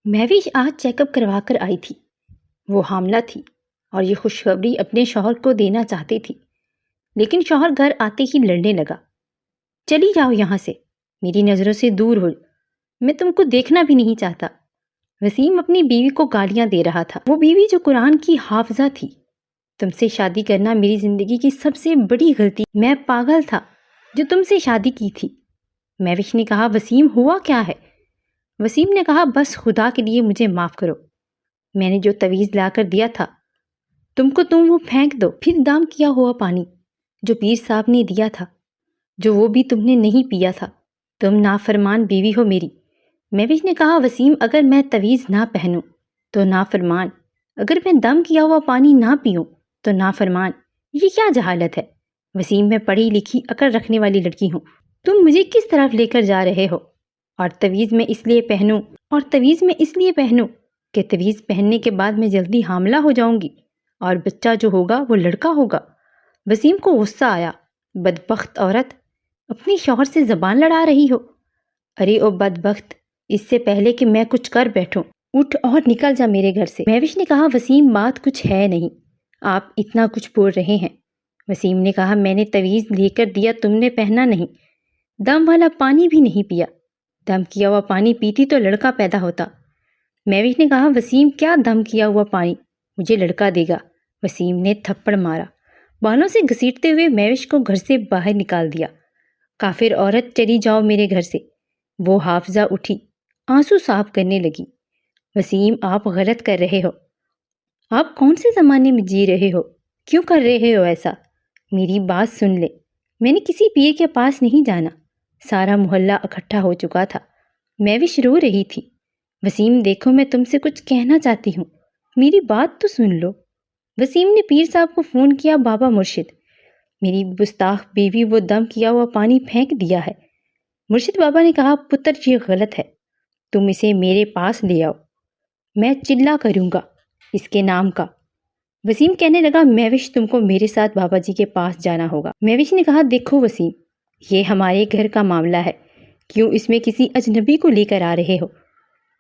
महविश आज चेकअप करवा कर आई थी। वो हामला थी और ये खुशखबरी अपने शौहर को देना चाहती थी, लेकिन शौहर घर आते ही लड़ने लगा। चली जाओ यहाँ से, मेरी नज़रों से दूर हो, मैं तुमको देखना भी नहीं चाहता। वसीम अपनी बीवी को गालियाँ दे रहा था, वो बीवी जो कुरान की हाफिजा थी। तुमसे शादी करना मेरी ज़िंदगी की सबसे बड़ी गलती, मैं पागल था जो तुमसे शादी की थी। महविश ने कहा, वसीम हुआ क्या है? वसीम ने कहा, बस खुदा के लिए मुझे माफ़ करो, मैंने जो तवीज़ लाकर दिया था तुमको, तुम वो फेंक दो। फिर दाम किया हुआ पानी जो पीर साहब ने दिया था, जो वो भी तुमने नहीं पिया था। तुम नाफरमान बीवी हो मेरी। महविश ने कहा, वसीम अगर मैं तवीज़ ना पहनूं तो नाफरमान, अगर मैं दम किया हुआ पानी ना पीऊं तो नाफरमान। ये क्या जहालत है? वसीम, मैं पढ़ी लिखी अकल रखने वाली लड़की हूँ, तुम मुझे किस तरफ लेकर जा रहे हो? और तवीज़ मैं इसलिए पहनूं कि तवीज़ पहनने के बाद मैं जल्दी हामला हो जाऊंगी और बच्चा जो होगा वो लड़का होगा। वसीम को गुस्सा आया। बदबख्त औरत, अपनी शौहर से ज़बान लड़ा रही हो। अरे ओ बदबख्त, इससे पहले कि मैं कुछ कर बैठूं, उठ और निकल जा मेरे घर से। महविश ने कहा, वसीम बात कुछ है नहीं, आप इतना कुछ बोल रहे हैं। वसीम ने कहा, मैंने तवीज़ लेकर दिया, तुमने पहना नहीं, दम वाला पानी भी नहीं पिया। दम किया हुआ पानी पीती तो लड़का पैदा होता। महविश ने कहा, वसीम क्या दम किया हुआ पानी मुझे लड़का देगा? वसीम ने थप्पड़ मारा, बालों से घसीटते हुए महविश को घर से बाहर निकाल दिया। काफिर औरत, चली जाओ मेरे घर से। वो हाफिजा उठी, आंसू साफ करने लगी। वसीम, आप गलत कर रहे हो, आप कौन से ज़माने में जी रहे हो? क्यों कर रहे हो ऐसा? मेरी बात सुन ले, मैंने किसी पीर के पास नहीं जाना, सारा मोहल्ला इकट्ठा हो चुका था। महविश रो रही थी। वसीम, देखो मैं तुमसे कुछ कहना चाहती हूँ, मेरी बात तो सुन लो। वसीम ने पीर साहब को फ़ोन किया, बाबा मुर्शिद, मेरी गुस्ताख बीवी वो दम किया हुआ पानी फेंक दिया है। मुर्शिद बाबा ने कहा, पुत्र ये गलत है, तुम इसे मेरे पास ले आओ, मैं चिल्ला करूँगा इसके नाम का। वसीम कहने लगा, महविश तुमको मेरे साथ बाबा जी के पास जाना होगा। महविश ने कहा, देखो वसीम, ये हमारे घर का मामला है, क्यों इसमें किसी अजनबी को लेकर आ रहे हो?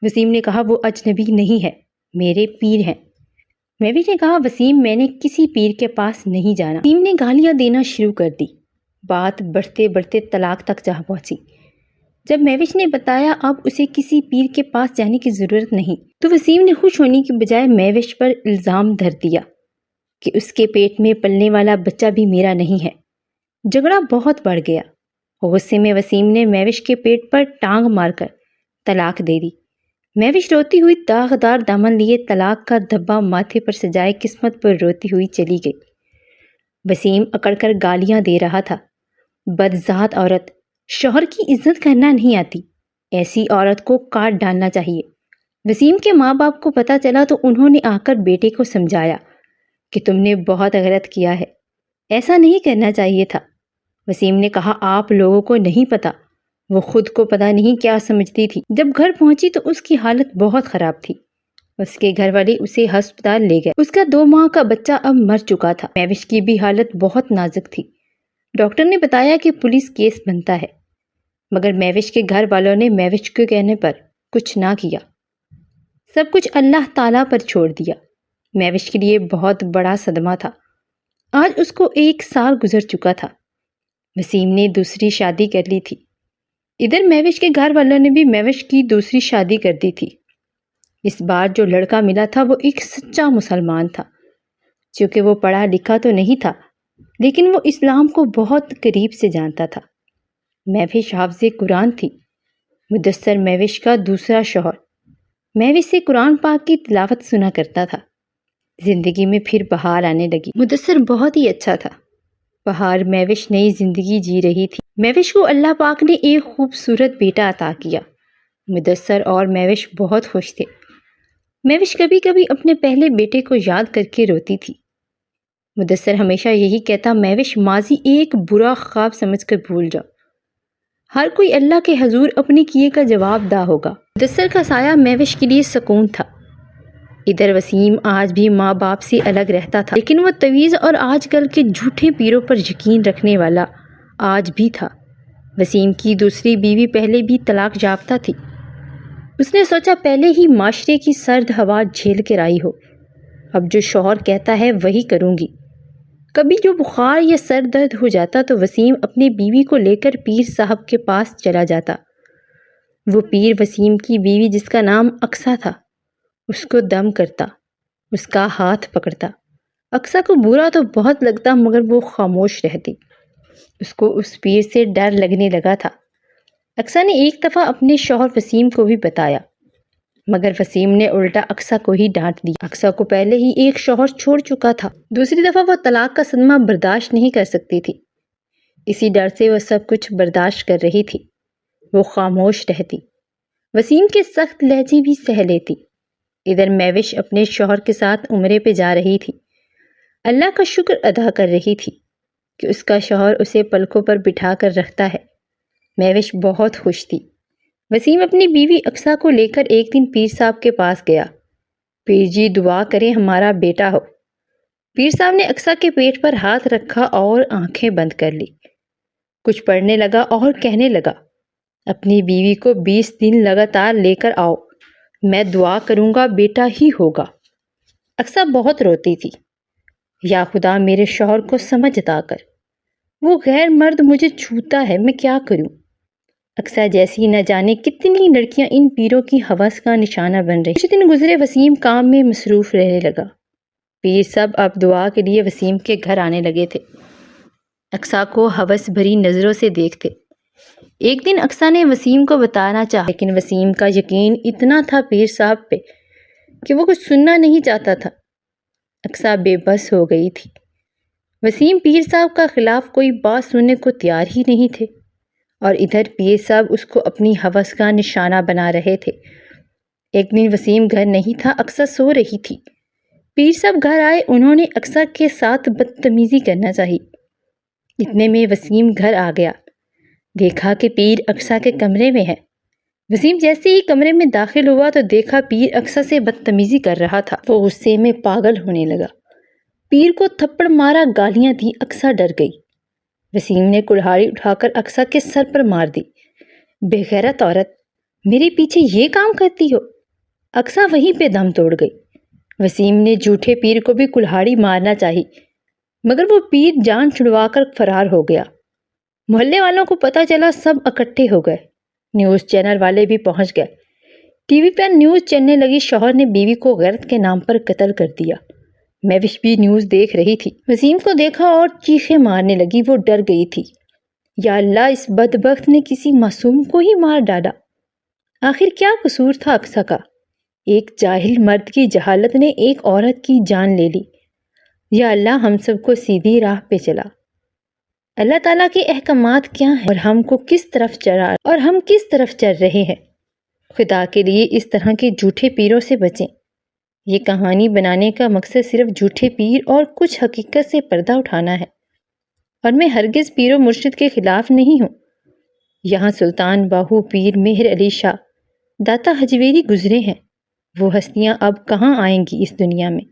वसीम ने कहा, वो अजनबी नहीं है, मेरे पीर हैं। महविश ने कहा, वसीम मैंने किसी पीर के पास नहीं जाना। वसीम ने गालियां देना शुरू कर दी। बात बढ़ते बढ़ते तलाक तक जा पहुंची। जब महविश ने बताया अब उसे किसी पीर के पास जाने की ज़रूरत नहीं, तो वसीम ने खुश होने की बजाय महविश पर इल्ज़ाम धर दिया कि उसके पेट में पलने वाला बच्चा भी मेरा नहीं है। झगड़ा बहुत बढ़ गया। गुस्से में वसीम ने महविश के पेट पर टांग मारकर तलाक दे दी। महविश रोती हुई दागदार दामन लिए तलाक का धब्बा माथे पर सजाए किस्मत पर रोती हुई चली गई। वसीम अकड़कर गालियां दे रहा था, बदजात औरत, शौहर की इज्जत करना नहीं आती, ऐसी औरत को काट डालना चाहिए। वसीम के माँ बाप को पता चला तो उन्होंने आकर बेटे को समझाया कि तुमने बहुत गलत किया है, ऐसा नहीं करना चाहिए था। वसीम ने कहा, आप लोगों को नहीं पता, वो खुद को पता नहीं क्या समझती थी। जब घर पहुंची तो उसकी हालत बहुत ख़राब थी। उसके घर वाले उसे अस्पताल ले गए। उसका 2 माह का बच्चा अब मर चुका था। महविश की भी हालत बहुत नाजुक थी। डॉक्टर ने बताया कि पुलिस केस बनता है, मगर महविश के घर वालों ने महविश के कहने पर कुछ ना किया, सब कुछ अल्लाह ताला पर छोड़ दिया। महविश के लिए बहुत बड़ा सदमा था। आज उसको 1 साल गुजर चुका था। वसीम ने दूसरी शादी कर ली थी। इधर महविश के घर वालों ने भी महविश की दूसरी शादी कर दी थी। इस बार जो लड़का मिला था वो एक सच्चा मुसलमान था। चूँकि वो पढ़ा लिखा तो नहीं था, लेकिन वो इस्लाम को बहुत करीब से जानता था। महविश हाफ़िज़े कुरान थी। मुदस्सर महविश का दूसरा शौहर महविश से कुरान पाक की तिलावत सुना करता था। ज़िंदगी में फिर बहार आने लगी। मुदस्सर बहुत ही अच्छा था। बहार महविश नई ज़िंदगी जी रही थी। महविश को अल्लाह पाक ने एक खूबसूरत बेटा अता किया। मुदस्सर और महविश बहुत खुश थे। महविश कभी कभी अपने पहले बेटे को याद करके रोती थी। मुदस्सर हमेशा यही कहता, महविश माजी एक बुरा ख्वाब समझकर भूल जाओ, हर कोई अल्लाह के हजूर अपने किए का जवाबदा होगा। मुदस्सर का साया महविश के लिए सुकून था। इधर वसीम आज भी माँ बाप से अलग रहता था, लेकिन वो तवीज़ और आजकल के झूठे पीरों पर यकीन रखने वाला आज भी था। वसीम की दूसरी बीवी पहले भी तलाक याफ्ता थी। اس نے سوچا پہلے ہی معاشرے کی سرد ہوا جھیل کر آئی ہو، اب جو شوہر کہتا ہے وہی کروں گی۔ کبھی جو بخار یا سر درد ہو جاتا تو وسیم اپنی بیوی کو لے کر پیر صاحب کے پاس چلا جاتا۔ وہ پیر وسیم کی بیوی جس کا نام اقصیٰ تھا، اس کو دم کرتا، اس کا ہاتھ پکڑتا۔ اقصیٰ کو برا تو بہت لگتا مگر وہ خاموش رہتی۔ اس کو اس پیر سے ڈر لگنے لگا تھا۔ اقصیٰ نے ایک دفعہ اپنے شوہر وسیم کو بھی بتایا، مگر وسیم نے الٹا اقصیٰ کو ہی ڈانٹ دیا۔ اقصیٰ کو پہلے ہی ایک شوہر چھوڑ چکا تھا، دوسری دفعہ وہ طلاق کا صدمہ برداشت نہیں کر سکتی تھی۔ اسی ڈر سے وہ سب کچھ برداشت کر رہی تھی۔ وہ خاموش رہتی، وسیم کے سخت لہجے بھی سہ لیتی۔ ادھر مہوش اپنے شوہر کے ساتھ عمرے پہ جا رہی تھی، اللہ کا شکر ادا کر رہی تھی کہ اس کا شوہر اسے پلکوں پر بٹھا کر رکھتا ہے۔ مہوش بہت خوش تھی۔ وسیم اپنی بیوی اقصیٰ کو لے کر ایک دن پیر صاحب کے پاس گیا۔ پیر جی دعا کریں ہمارا بیٹا ہو۔ پیر صاحب نے اقصیٰ کے پیٹ پر ہاتھ رکھا اور آنکھیں بند کر لی۔ کچھ پڑھنے لگا اور کہنے لگا، اپنی بیوی کو 20 دن لگاتار لے کر آؤ، میں دعا کروں گا بیٹا ہی ہوگا۔ اقصیٰ بہت روتی تھی، یا خدا میرے شوہر کو سمجھ عطا کر، وہ غیر مرد مجھے چھوتا ہے، میں کیا کروں؟ اقصیٰ جیسی نہ جانے کتنی لڑکیاں ان پیروں کی ہوس کا نشانہ بن رہی۔ کچھ دن گزرے، وسیم کام میں مصروف رہنے لگا۔ پیر سب اب دعا کے لیے وسیم کے گھر آنے لگے تھے۔ اقصیٰ کو ہوس بھری نظروں سے دیکھتے۔ ایک دن اقصیٰ نے وسیم کو بتانا چاہا، لیکن وسیم کا یقین اتنا تھا پیر صاحب پہ کہ وہ کچھ سننا نہیں چاہتا تھا۔ اقصیٰ بے بس ہو گئی تھی۔ وسیم پیر صاحب کا خلاف کوئی بات سننے کو تیار ہی نہیں تھے، اور ادھر پیر صاحب اس کو اپنی ہوس کا نشانہ بنا رہے تھے۔ ایک دن وسیم گھر نہیں تھا، اقصیٰ سو رہی تھی۔ پیر صاحب گھر آئے، انہوں نے اقصیٰ کے ساتھ بدتمیزی کرنا چاہی۔ اتنے میں وسیم گھر آ گیا، دیکھا کہ پیر اقصیٰ کے کمرے میں ہے۔ وسیم جیسے ہی کمرے میں داخل ہوا تو دیکھا پیر اقصیٰ سے بدتمیزی کر رہا تھا۔ وہ غصے میں پاگل ہونے لگا، پیر کو تھپڑ مارا، گالیاں دی۔ اقصیٰ ڈر گئی۔ وسیم نے کلہاڑی اٹھا کر اقصیٰ کے سر پر مار دی۔ بے غیرت عورت، میرے پیچھے یہ کام کرتی ہو؟ اقصیٰ وہیں پہ دم توڑ گئی۔ وسیم نے جھوٹے پیر کو بھی کلہاڑی مارنا چاہی، مگر وہ پیر جان چھڑوا کر فرار ہو گیا۔ محلے والوں کو پتہ چلا، سب اکٹھے ہو گئے۔ نیوز چینل والے بھی پہنچ گئے۔ ٹی وی پر نیوز چلنے لگی، شوہر نے بیوی کو غیرت کے نام پر قتل کر دیا۔ مہوش بھی نیوز دیکھ رہی تھی، وسیم کو دیکھا اور چیخیں مارنے لگی۔ وہ ڈر گئی تھی، یا اللہ اس بدبخت نے کسی معصوم کو ہی مار ڈالا۔ آخر کیا قصور تھا اقصیٰ کا؟ ایک جاہل مرد کی جہالت نے ایک عورت کی جان لے لی۔ یا اللہ ہم سب کو سیدھی راہ پہ چلا۔ اللہ تعالیٰ کے احکامات کیا ہیں اور ہم کس طرف چل رہے ہیں؟ خدا کے لیے اس طرح کے جھوٹے پیروں سے بچیں۔ یہ کہانی بنانے کا مقصد صرف جھوٹے پیر اور کچھ حقیقت سے پردہ اٹھانا ہے، اور میں ہرگز پیر و مرشد کے خلاف نہیں ہوں۔ یہاں سلطان باہو، پیر مہر علی شاہ، داتا حجویری گزرے ہیں، وہ ہستیاں اب کہاں آئیں گی اس دنیا میں؟